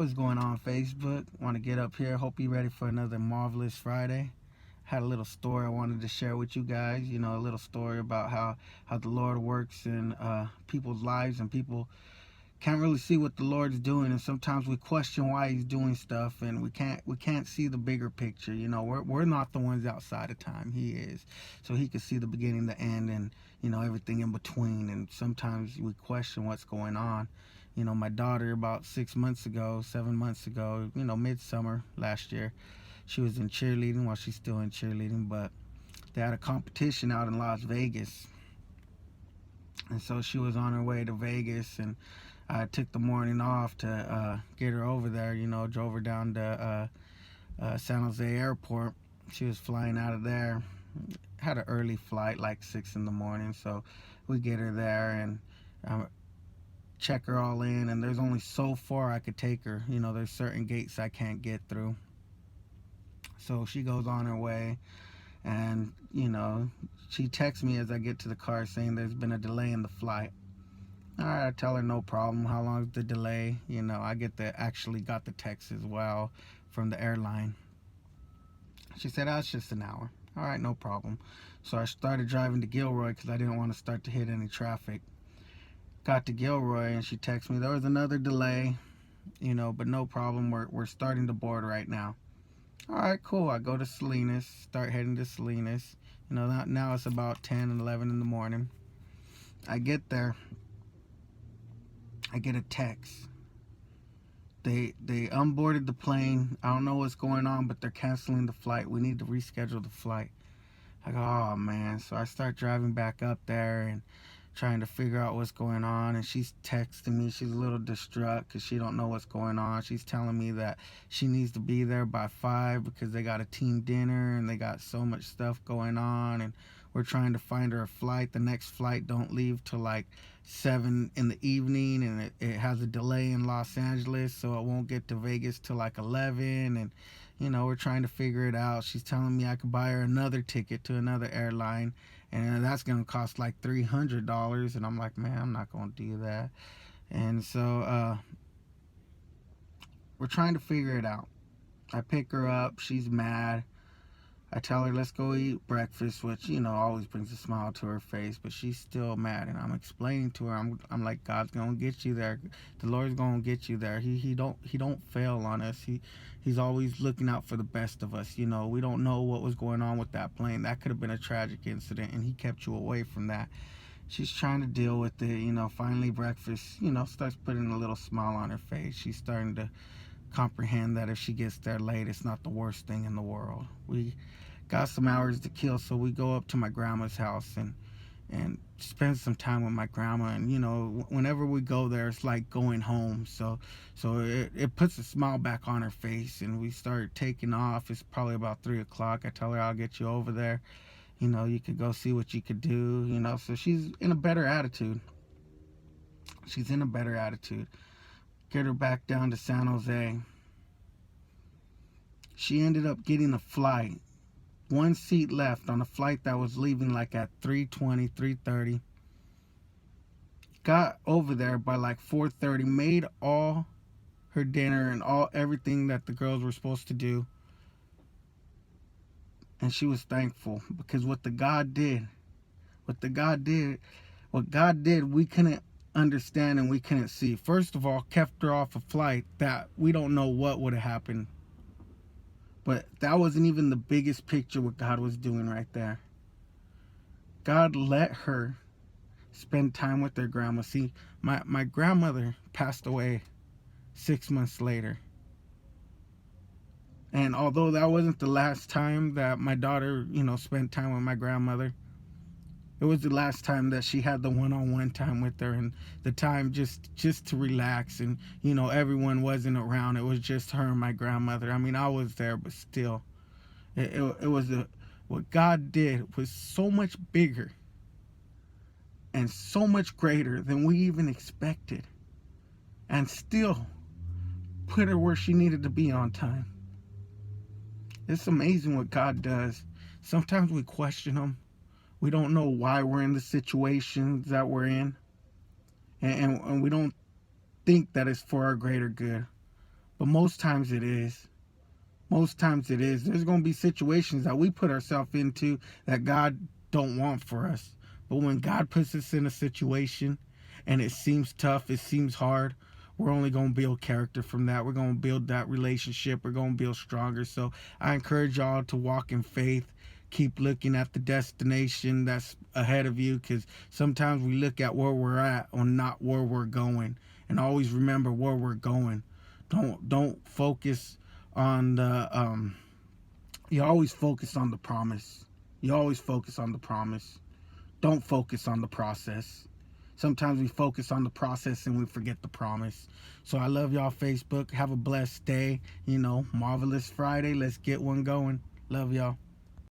What's going on, Facebook? Want to get up here. Hope you're ready for another marvelous Friday. Had a little story I wanted to share with you guys. You know, a little story about how the Lord works in people's lives, and people can't really see what the Lord's doing, and sometimes we question why He's doing stuff, and we can't see the bigger picture. You know, we're not the ones outside of time. He is, so He can see the beginning, the end, and everything in between. And sometimes we question what's going on. You know, my daughter about 6 months ago, 7 months ago, midsummer last year, she was in cheerleading. Well, she's still in cheerleading, but they had a competition out in Las Vegas, and so she was on her way to Vegas, and I took the morning off to get her over there. Drove her down to San Jose Airport. She was flying out of there. Had an early flight, like 6 in the morning. So we get her there and check her all in. And there's only so far I could take her. There's certain gates I can't get through. So she goes on her way, and she texts me as I get to the car saying there's been a delay in the flight. All right, I tell her no problem. How long is the delay? I actually got the text as well from the airline. She said, oh, it's just an hour. All right, no problem. So I started driving to Gilroy because I didn't want to start to hit any traffic. Got to Gilroy, and she texted me there was another delay, but no problem. We're starting to board right now. All right, cool. I go to Salinas, start heading to Salinas. Now it's about 10 and 11 in the morning. I get there. I get a text. They unboarded the plane. I don't know what's going on, but they're canceling the flight. We need to reschedule the flight. I go, oh man. So I start driving back up there and trying to figure out what's going on. And she's texting me. She's a little distraught because she don't know what's going on. She's telling me that she needs to be there by 5 because they got a team dinner and they got so much stuff going on. And we're trying to find her a flight. The next flight don't leave till like 7 in the evening, and it has a delay in Los Angeles, so it won't get to Vegas till like 11. And we're trying to figure it out. She's telling me I could buy her another ticket to another airline, and that's gonna cost like $300. And I'm like, man, I'm not gonna do that. And so we're trying to figure it out. I pick her up. She's mad. I tell her, let's go eat breakfast, which, always brings a smile to her face, but she's still mad. And I'm explaining to her, I'm like, God's going to get you there. The Lord's going to get you there. He don't fail on us. He's always looking out for the best of us. We don't know what was going on with that plane. That could have been a tragic incident, and He kept you away from that. She's trying to deal with it. Finally breakfast, starts putting a little smile on her face. She's starting to comprehend that if she gets there late, it's not the worst thing in the world. We got some hours to kill, so we go up to my grandma's house and spend some time with my grandma. And whenever we go there, it's like going home. So it puts a smile back on her face, and we start taking off. It's probably about 3 o'clock. I tell her, I'll get you over there. You could go see what you could do. So she's in a better attitude. Get her back down to San Jose. She ended up getting a flight. One seat left on a flight that was leaving like at 3:20, 3:30. Got over there by like 4:30. Made all her dinner and everything that the girls were supposed to do. And she was thankful because what God did, we couldn't understand and we couldn't see. First of all, kept her off a flight that we don't know what would have happened. But that wasn't even the biggest picture what God was doing right there. God let her spend time with their grandma. See, my grandmother passed away 6 months later. And although that wasn't the last time that my daughter, spent time with my grandmother, it was the last time that she had the one-on-one time with her, and the time just to relax. And everyone wasn't around. It was just her and my grandmother. I mean, I was there, but still, it was what God did was so much bigger and so much greater than we even expected, and still put her where she needed to be on time. It's amazing what God does. Sometimes we question Him. We don't know why we're in the situations that we're in. And we don't think that it's for our greater good. but most times it is. Most times it is. There's going to be situations that we put ourselves into that God don't want for us. But when God puts us in a situation and it seems tough, it seems hard, we're only going to build character from that. We're going to build that relationship. We're going to build stronger. So I encourage y'all to walk in faith. Keep looking at the destination that's ahead of you, because sometimes we look at where we're at or not where we're going. And always remember where we're going. Don't focus on the you always focus on the promise. You always focus on the promise. Don't focus on the process. Sometimes we focus on the process and we forget the promise. So I love y'all, Facebook. Have a blessed day. Marvelous Friday. Let's get one going. Love y'all.